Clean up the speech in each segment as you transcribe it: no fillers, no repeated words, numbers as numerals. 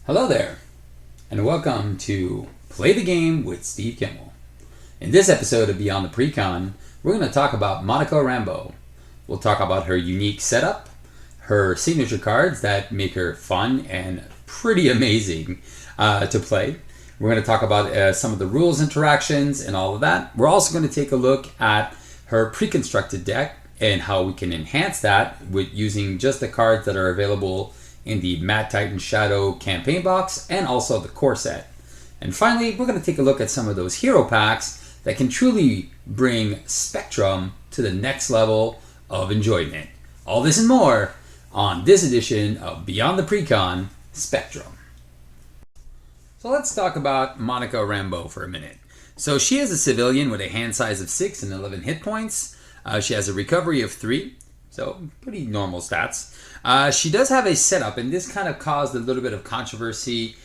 Hello there, and welcome to Play the Game with Steve Kimmel. In this episode of Beyond the Precon, we're going to talk about Monaco Rambo. We'll talk about her unique setup, her signature cards that make her fun and pretty amazing to play. We're going to talk about some of the rules, interactions, and all of that. We're also going to take a look at her pre-constructed deck and how we can enhance that with using just the cards that are available in the Mad Titan Shadow campaign box and also the core set. And finally, we're going to take a look at some of those hero packs that can truly bring Spectrum to the next level of enjoyment. All this and more on this edition of Beyond the Precon Spectrum. So let's talk about Monaco Rambo for a minute. So she is a civilian with a hand size of 6 and 11 hit points. She has a recovery of 3, so pretty normal stats. She does have a setup, and this kind of caused a little bit of controversy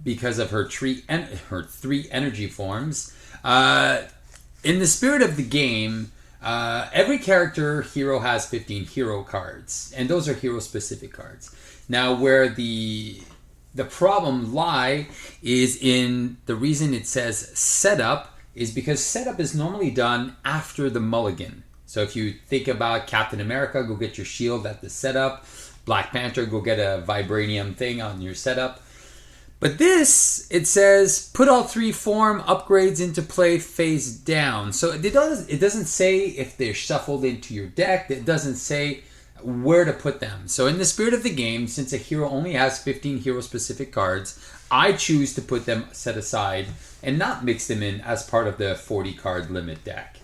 because of her three energy forms. In the spirit of the game, every character hero has 15 hero cards, and those are hero-specific cards. Now, where the problem lie is in the reason it says setup is because setup is normally done after the mulligan. So if you think about Captain America, go get your shield at the setup. Black Panther, go get a vibranium thing on your setup. But this, it says, put all 3 form upgrades into play face down. So it doesn't say if they're shuffled into your deck. It doesn't say where to put them. So in the spirit of the game, since a hero only has 15 hero-specific cards, I choose to put them set aside and not mix them in as part of the 40-card limit deck.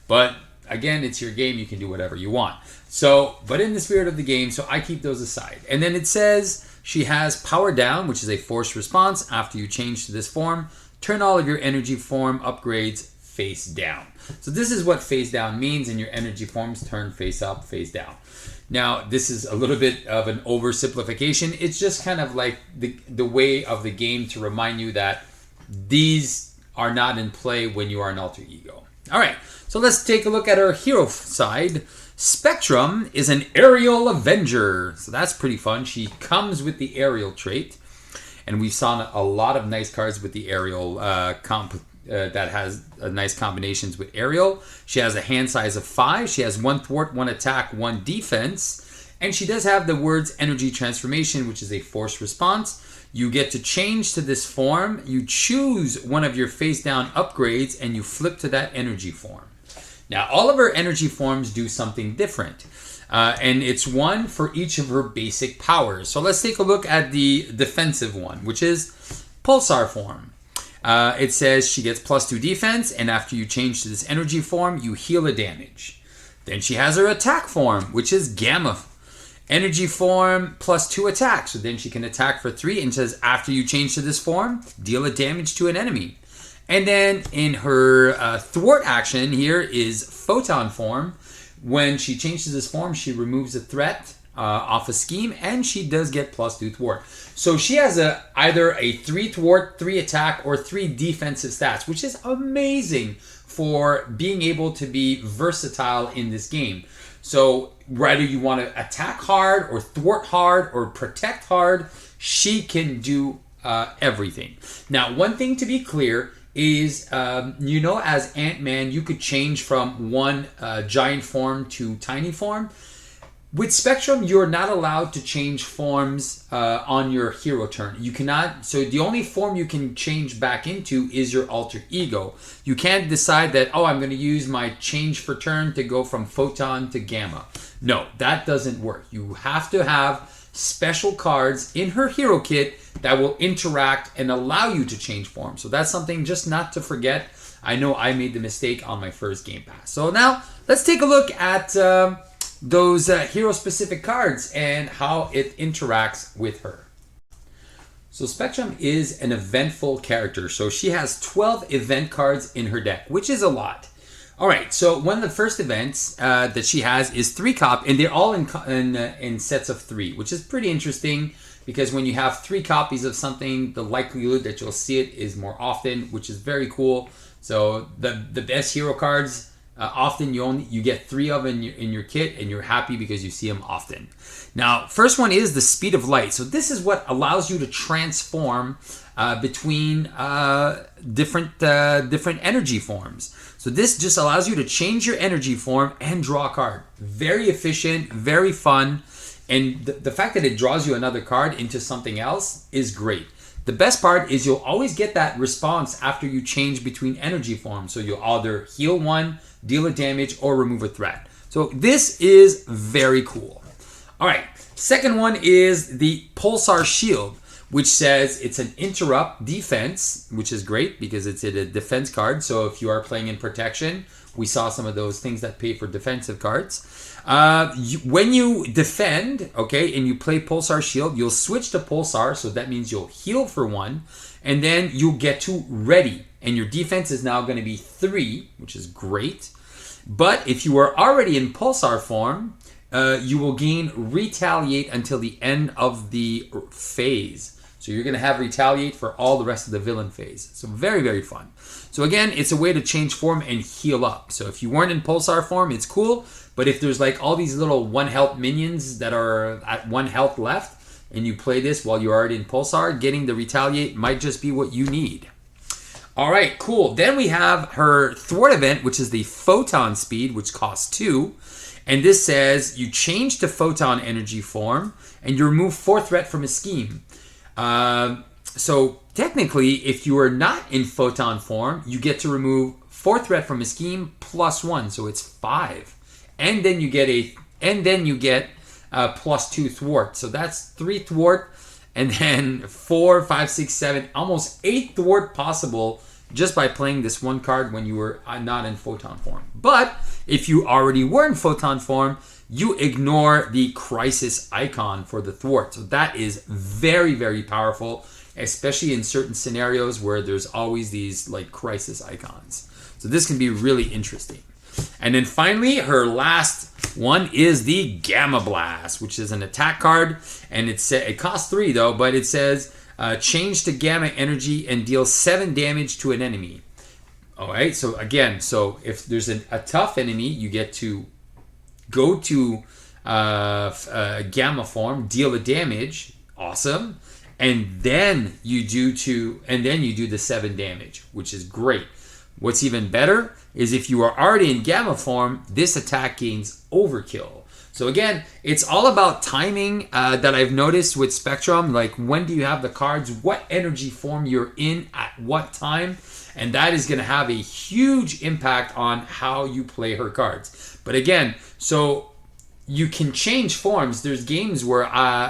But again, it's your game. You can do whatever you want. So, but in the spirit of the game, so I keep those aside. And then it says she has power down, which is a forced response. After you change to this form, turn all of your energy form upgrades face down. So this is what face down means, and your energy forms turn face up, face down. Now, this is a little bit of an oversimplification. It's just kind of like the way of the game to remind you that these are not in play when you are an alter ego. All right, so let's take a look at our hero side. Spectrum is an aerial avenger, so that's pretty fun. She comes with the aerial trait, and we've seen a lot of nice cards with the aerial that has nice combinations with aerial. She has a hand size of 5. She has 1 thwart, 1 attack, 1 defense, and she does have the words energy transformation, which is a forced response. You get to change to this form. You choose one of your face down upgrades and you flip to that energy form. Now, all of her energy forms do something different. And it's one for each of her basic powers. So let's take a look at the defensive one, which is Pulsar form. It says she gets +2 defense, and after you change to this energy form, you heal a damage. Then she has her attack form, which is Gamma. Energy form +2 attack. So then she can attack for 3, and says after you change to this form, deal a damage to an enemy. And then in her thwart action here is photon form. When she changes this form, she removes a threat off a scheme, and she does get +2 thwart. So she has either a 3 thwart, 3 attack, or 3 defensive stats, which is amazing for being able to be versatile in this game. So whether you want to attack hard or thwart hard or protect hard, she can do everything. Now, one thing to be clear is, as AntMan, you could change from one giant form to tiny form. With Spectrum, you're not allowed to change forms on your hero turn. You cannot. So the only form you can change back into is your alter ego. You can't decide that, I'm going to use my change for turn to go from photon to gamma. No, that doesn't work. You have to have special cards in her hero kit that will interact and allow you to change forms. So that's something just not to forget. I know I made the mistake on my first Game Pass. So now let's take a look at those hero-specific cards and how it interacts with her. So Spectrum is an eventful character. So she has 12 event cards in her deck, which is a lot. All right, so one of the first events that she has is 3 copy, and they're all in sets of 3, which is pretty interesting because when you have 3 copies of something, the likelihood that you'll see it is more often, which is very cool. So the best hero cards often you get 3 of them in your kit, and you're happy because you see them often. Now, first one is the speed of light. So this is what allows you to transform between different energy forms. So this just allows you to change your energy form and draw a card. Very efficient, very fun, and the fact that it draws you another card into something else is great. The best part is you'll always get that response after you change between energy forms. So you'll either heal one, deal a damage, or remove a threat. So this is very cool. All right, second one is the Pulsar Shield, which says it's an interrupt defense, which is great because it's a defense card. So if you are playing in protection, we saw some of those things that pay for defensive cards. When you defend, okay, and you play Pulsar Shield, you'll switch to Pulsar, so that means you'll heal for 1, and then you'll get to ready, and your defense is now going to be 3, which is great. But if you are already in Pulsar form, you will gain retaliate until the end of the phase. So you're going to have retaliate for all the rest of the villain phase. So very, very fun. So again, it's a way to change form and heal up. So if you weren't in Pulsar form, it's cool. But if there's like all these little 1 health minions that are at 1 health left, and you play this while you're already in Pulsar, getting the retaliate might just be what you need. All right, cool. Then we have her thwart event, which is the photon speed, which costs 2. And this says you change to photon energy form and you remove 4 threat from a scheme. So technically, if you are not in photon form, you get to remove 4 threat from a scheme plus 1, so it's 5. And then you get plus 2 thwart. So that's 3 thwart, and then 4, 5, 6, 7, almost 8 thwart possible just by playing this one card when you were not in photon form. But if you already were in photon form, you ignore the crisis icon for the thwart. So that is very, very powerful, especially in certain scenarios where there's always these like crisis icons. So this can be really interesting. And then finally, her last one is the Gamma Blast, which is an attack card. And it costs 3 though, but it says change to gamma energy and deal 7 damage to an enemy. All right, so again, so if there's a tough enemy, you get to go to gamma form, deal a damage, awesome, and then you do the 7 damage, which is great. What's even better is if you are already in gamma form, this attack gains overkill. So again, it's all about timing that I've noticed with Spectrum. Like, when do you have the cards, what energy form you're in at what time, and that is going to have a huge impact on how you play her cards. But again, so you can change forms. There's games where,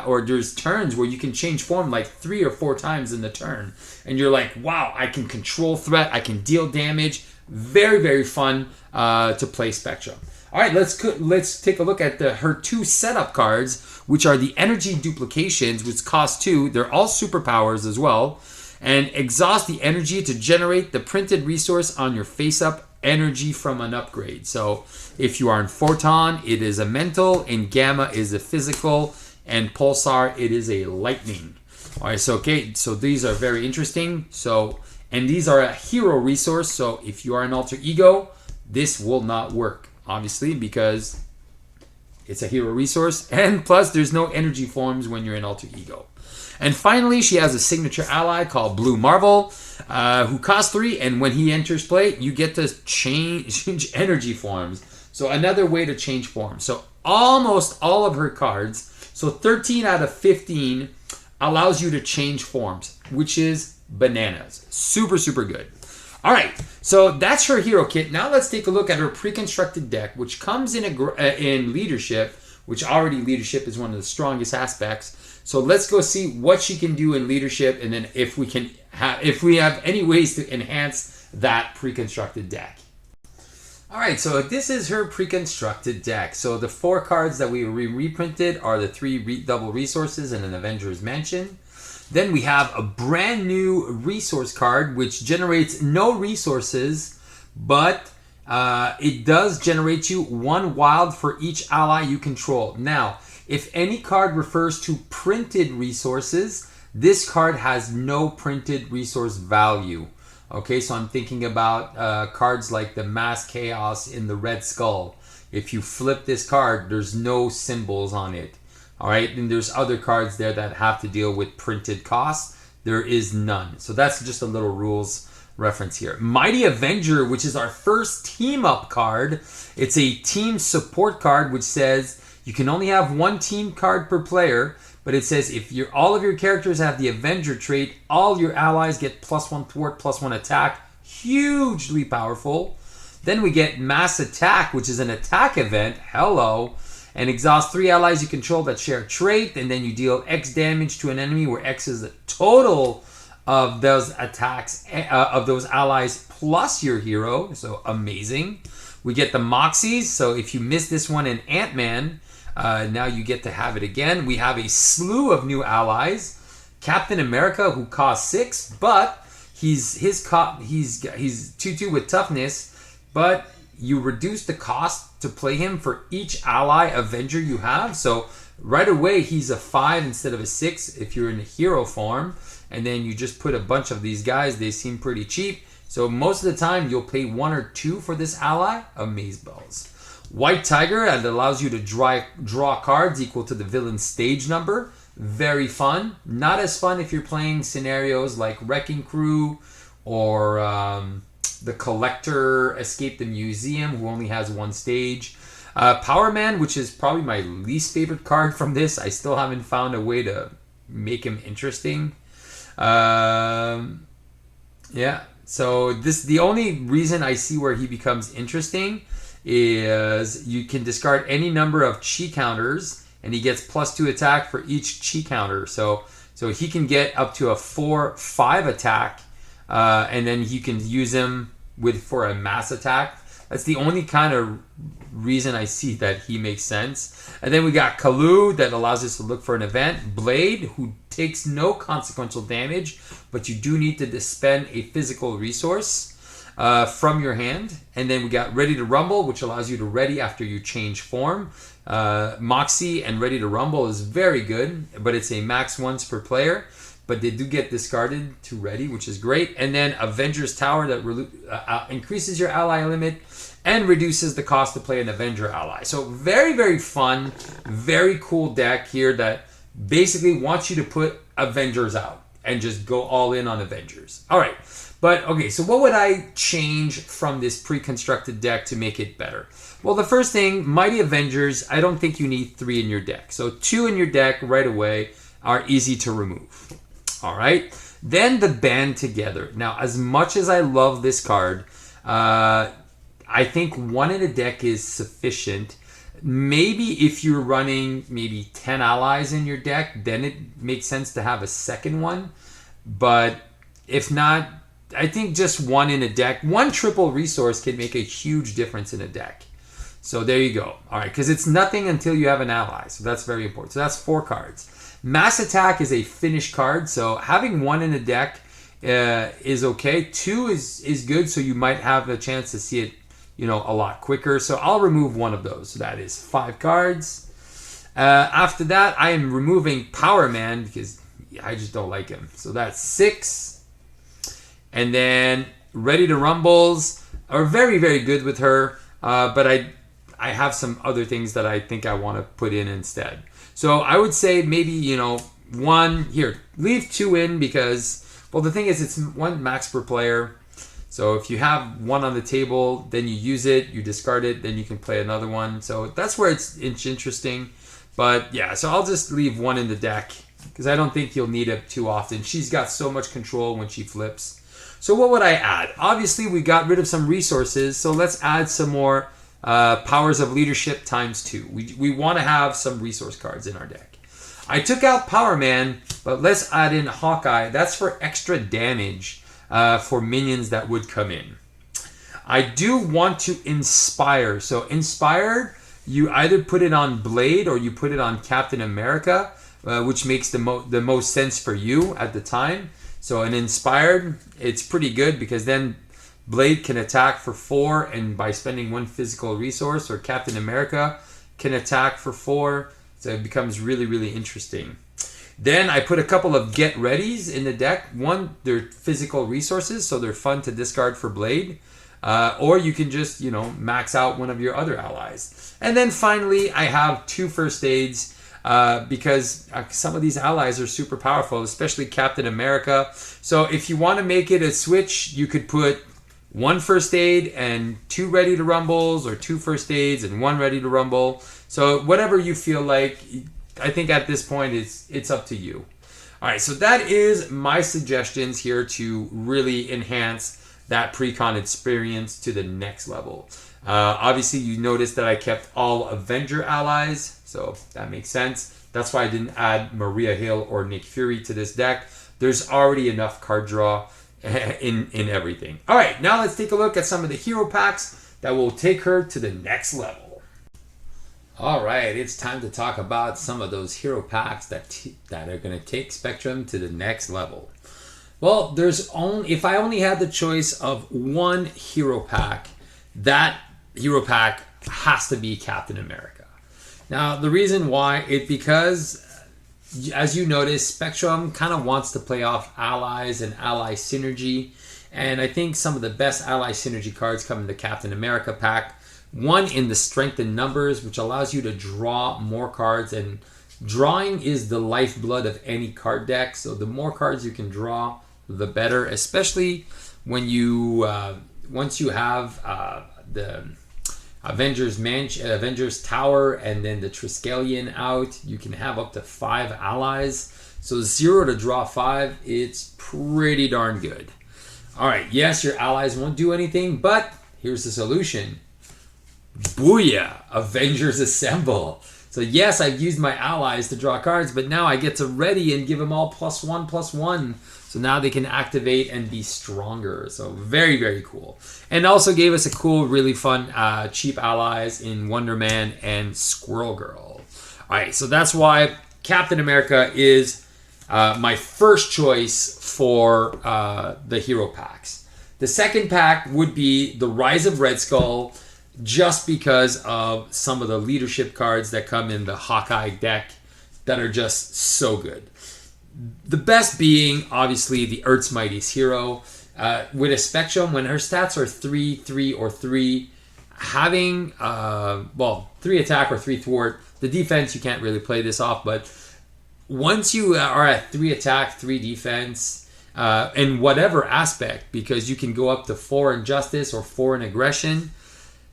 or there's turns where you can change form like 3 or 4 times in the turn. And you're like, wow, I can control threat, I can deal damage. Very, very fun to play Spectrum. All right, let's take a look at her 2 setup cards, which are the energy duplications, which cost 2. They're all superpowers as well. And exhaust the energy to generate the printed resource on your face-up energy from an upgrade. So if you are in Photon, it is a mental, and Gamma is a physical, and Pulsar, it is a lightning. All right, so these are very interesting. And these are a hero resource, so if you are an alter ego, this will not work, obviously, because it's a hero resource, and plus there's no energy forms when you're in alter ego. And finally, she has a signature ally called Blue Marvel, who costs 3, and when he enters play, you get to change energy forms. So another way to change forms. So almost all of her cards, so 13 out of 15, allows you to change forms, which is bananas. Super, super good. All right, so that's her hero kit. Now let's take a look at her pre-constructed deck, which comes in leadership, which already leadership is one of the strongest aspects. So let's go see what she can do in leadership, and then if we have any ways to enhance that pre-constructed deck. All right, so this is her pre-constructed deck. So the 4 cards that we reprinted are the 3 double resources and an Avengers Mansion. Then we have a brand new resource card, which generates no resources, but it does generate you 1 wild for each ally you control. Now, if any card refers to printed resources, this card has no printed resource value. Okay, so I'm thinking about cards like the Mass Chaos in the Red Skull. If you flip this card, there's no symbols on it. All right, and there's other cards there that have to deal with printed costs. There is none. So that's just a little rules reference here. Mighty Avenger, which is our first team up card. It's a team support card, which says you can only have one team card per player, but it says if all of your characters have the Avenger trait, all your allies get +1 thwart, +1 attack. Hugely powerful. Then we get Mass Attack, which is an attack event. Hello. And exhaust 3 allies you control that share a trait, and then you deal X damage to an enemy, where X is the total of those attacks of those allies plus your hero. So amazing. We get the Moxies. So if you missed this one in AntMan, now you get to have it again. We have a slew of new allies. Captain America, who costs 6, but he's 2/2 with toughness, but you reduce the cost to play him for each ally Avenger you have. So right away he's a 5 instead of a 6 if you're in a hero form. And then you just put a bunch of these guys. They seem pretty cheap. So most of the time you'll pay 1 or 2 for this ally. Amazeballs. White Tiger, that allows you to draw cards equal to the villain's stage number. Very fun. Not as fun if you're playing scenarios like Wrecking Crew or the Collector Escape the Museum, who only has 1 stage. Power Man, which is probably my least favorite card from this. I still haven't found a way to make him interesting. Yeah, so the only reason I see where he becomes interesting is you can discard any number of chi counters, and he gets +2 attack for each chi counter. So he can get up to a 4/5 attack, and then you can use him for a mass attack. That's the only kind of reason I see that he makes sense. And then we got Kalu, that allows us to look for an event. Blade, who takes no consequential damage, but you do need to expend a physical resource from your hand. And then we got Ready to Rumble, which allows you to ready after you change form. Moxie and Ready to Rumble is very good, but it's a max once per player. But they do get discarded to ready, which is great. And then Avengers Tower, that increases your ally limit and reduces the cost to play an Avenger ally. So very, very fun, very cool deck here that basically wants you to put Avengers out and just go all in on Avengers. All right, but okay, so what would I change from this pre-constructed deck to make it better? Well, the first thing, Mighty Avengers, I don't think you need 3 in your deck. So 2 in your deck right away are easy to remove. All right, then the Band Together. Now, as much as I love this card, I think 1 in a deck is sufficient. Maybe if you're running maybe 10 allies in your deck, then it makes sense to have a second one. But if not, I think just 1 in a deck, 1 triple resource can make a huge difference in a deck. So there you go. All right, because it's nothing until you have an ally. So that's very important. So that's 4 cards. Mass Attack is a finish card, so having 1 in a deck is okay. 2 is good, so you might have a chance to see it, a lot quicker. So I'll remove 1 of those. So that is 5 cards. After that, I am removing Power Man because I just don't like him. So that's 6. And then Ready to Rumbles are very, very good with her, but I have some other things that I think I want to put in instead. So I would say maybe, 1 here. Leave 2 in because, well, the thing is it's 1 max per player. So if you have 1 on the table, then you use it, you discard it, then you can play another one. So that's where it's interesting. But yeah, so I'll just leave 1 in the deck because I don't think you'll need it too often. She's got so much control when she flips. So what would I add? Obviously, we got rid of some resources. So let's add some more Powers of Leadership ×2. We want to have some resource cards in our deck. I took out Power Man, but let's add in Hawkeye. That's for extra damage for minions that would come in. I do want to Inspire. So Inspired, you either put it on Blade or you put it on Captain America, which makes the most sense for you at the time. So an Inspired, it's pretty good because then Blade can attack for 4 and by spending 1 physical resource, or Captain America can attack for 4. So it becomes really, really interesting. Then I put a couple of get readies in the deck. One, they're physical resources, so they're fun to discard for Blade. Or you can just, max out one of your other allies. And then finally, I have 2 first aids because some of these allies are super powerful, especially Captain America. So if you want to make it a switch, you could put 1 first aid and 2 ready to rumbles, or 2 first aids and 1 ready to rumble. So whatever you feel like. I think at this point it's up to you. All right, so that is my suggestions here to really enhance that Precon experience to the next level. Obviously, you noticed that I kept all Avenger allies, so that makes sense. That's why I didn't add Maria Hill or Nick Fury to this deck. There's already enough card draw in everything. All right, now let's take a look at some of the hero packs that will take her to the next level. All right, it's time to talk about some of those hero packs that are going to take Spectrum to the next level. Well, if I only had the choice of one hero pack, that hero pack has to be Captain America. Now, the reason why is because, as you notice, Spectrum kind of wants to play off allies and ally synergy. And I think some of the best ally synergy cards come in the Captain America pack. One in the strength in numbers, which allows you to draw more cards, and drawing is the lifeblood of any card deck. So the more cards you can draw, the better. Especially when you once you have the Avengers Tower and then the Triskelion out, you can have up to 5 allies. So 0 to draw 5, it's pretty darn good. All right, yes, your allies won't do anything, but here's the solution. Booyah! Avengers Assemble. So yes, I've used my allies to draw cards, but now I get to ready and give them all +1/+1. So now they can activate and be stronger. So very, very cool. And also gave us a cool, really fun, cheap allies in Wonder Man and Squirrel Girl. All right, so that's why Captain America is my first choice for the hero packs. The second pack would be the Rise of Red Skull, just because of some of the leadership cards that come in the Hawkeye deck that are just so good. The best being, obviously, the Earth's Mightiest Hero. With a Spectrum, when her stats are 3, 3, or 3, having, 3 attack or 3 thwart, the defense, you can't really play this off, but once you are at 3 attack, 3 defense, in whatever aspect, because you can go up to 4 in justice or 4 in aggression.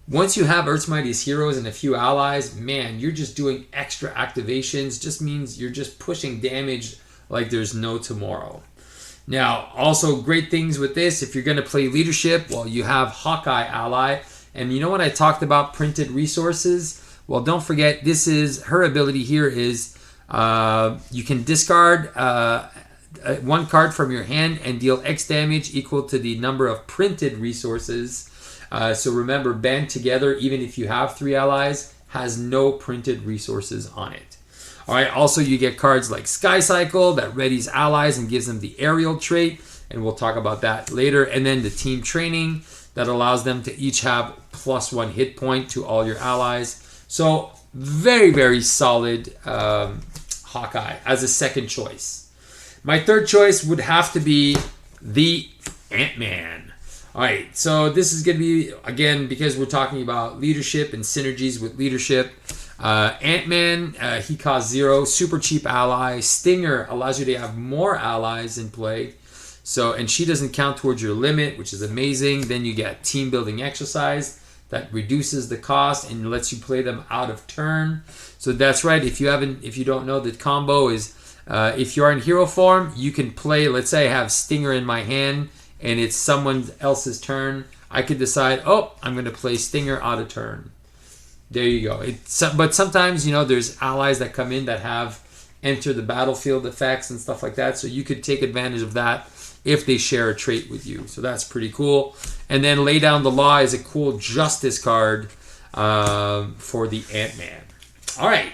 Once you have Earth's Mightiest Heroes and a few allies, man, you're just doing extra activations. Just means you're just pushing damage like there's no tomorrow. Now, also great things with this, if you're going to play leadership, well, you have Hawkeye ally. And you know what I talked about printed resources? Well, don't forget, this is her ability here is you can discard 1 card from your hand and deal X damage equal to the number of printed resources. So remember, Band Together, even if you have 3 allies, has no printed resources on it. All right, also you get cards like Sky Cycle that readies allies and gives them the aerial trait, and we'll talk about that later. And then the Team Training that allows them to each have +1 hit point to all your allies. So very, very solid Hawkeye as a second choice. My third choice would have to be the AntMan. All right, so this is going to be, again, because we're talking about leadership and synergies with leadership. AntMan, he costs 0, super cheap ally. Stinger allows you to have more allies in play. So, and she doesn't count towards your limit, which is amazing. Then you get team building exercise that reduces the cost and lets you play them out of turn. So that's right. If you don't know, the combo is if you're in hero form, you can play. Let's say I have Stinger in my hand, and it's someone else's turn. I could decide, I'm going to play Stinger out of turn. There you go. But sometimes, there's allies that come in that have enter the battlefield effects and stuff like that. So you could take advantage of that if they share a trait with you. So that's pretty cool. And then Lay Down the Law is a cool justice card for the AntMan. All right.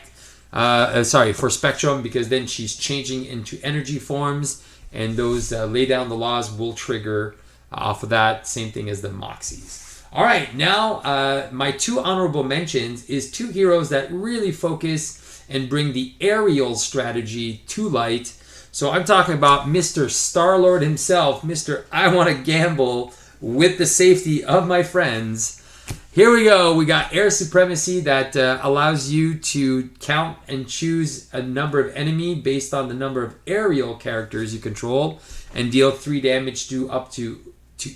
For Spectrum, because then she's changing into energy forms, and those Lay Down the Laws will trigger off of that. Same thing as the Moxies. All right, now my 2 honorable mentions is 2 heroes that really focus and bring the aerial strategy to light. So I'm talking about Mr. Star-Lord himself, Mr. I want to gamble with the safety of my friends. Here we go. We got air supremacy that allows you to count and choose a number of enemy based on the number of aerial characters you control and deal 3 damage to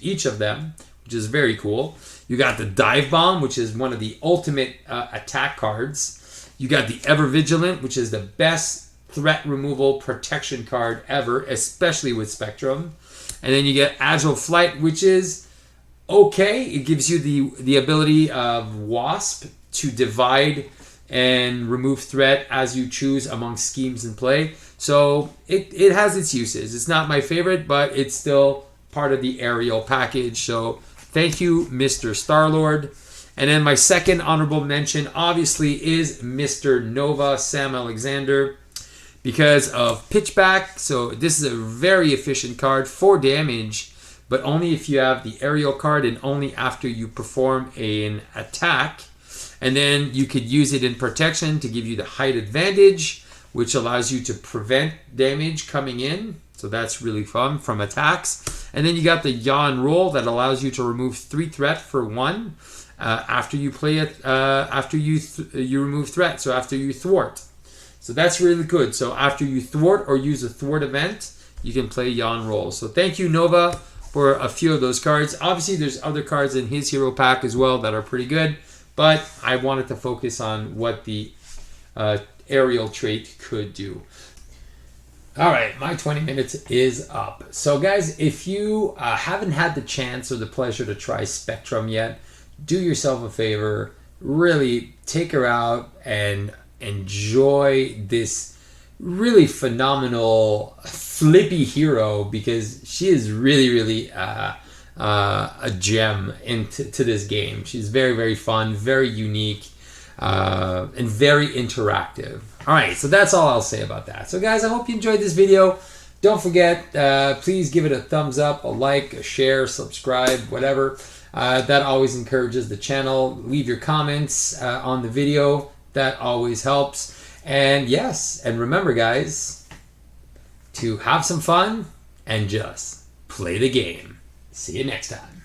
each of them, which is very cool. You got the dive bomb, which is one of the ultimate attack cards. You got the ever vigilant, which is the best threat removal protection card ever, especially with Spectrum. And then you get agile flight, which is okay. It gives you the ability of Wasp to divide and remove threat as you choose among schemes in play. So it has its uses. It's not my favorite, but it's still part of the aerial package. So thank you, Mr. Star-Lord. And then my second honorable mention obviously is Mr. Nova Sam Alexander because of pitchback. So this is a very efficient card, 4 damage, but only if you have the aerial card and only after you perform an attack. And then you could use it in protection to give you the height advantage, which allows you to prevent damage coming in. So that's really fun from attacks. And then you got the yaw and roll that allows you to remove 3 threat for 1 after you play it, after you remove threat, so after you thwart. So that's really good. So after you thwart or use a thwart event, you can play yaw and roll. So thank you, Nova, for a few of those cards. Obviously, there's other cards in his hero pack as well that are pretty good, but I wanted to focus on what the aerial trait could do. All right, my 20 minutes is up. So guys, if you haven't had the chance or the pleasure to try Spectrum yet, do yourself a favor, really take her out and enjoy this really phenomenal flippy hero, because she is really a gem into this game. She's very, very fun, very unique, and very interactive. All right, so that's all I'll say about that. So guys, I hope you enjoyed this video. Don't forget, please give it a thumbs up, a like, a share, subscribe, whatever. That always encourages the channel. Leave your comments on the video. That always helps. And yes, and remember guys, to have some fun and just play the game. See you next time.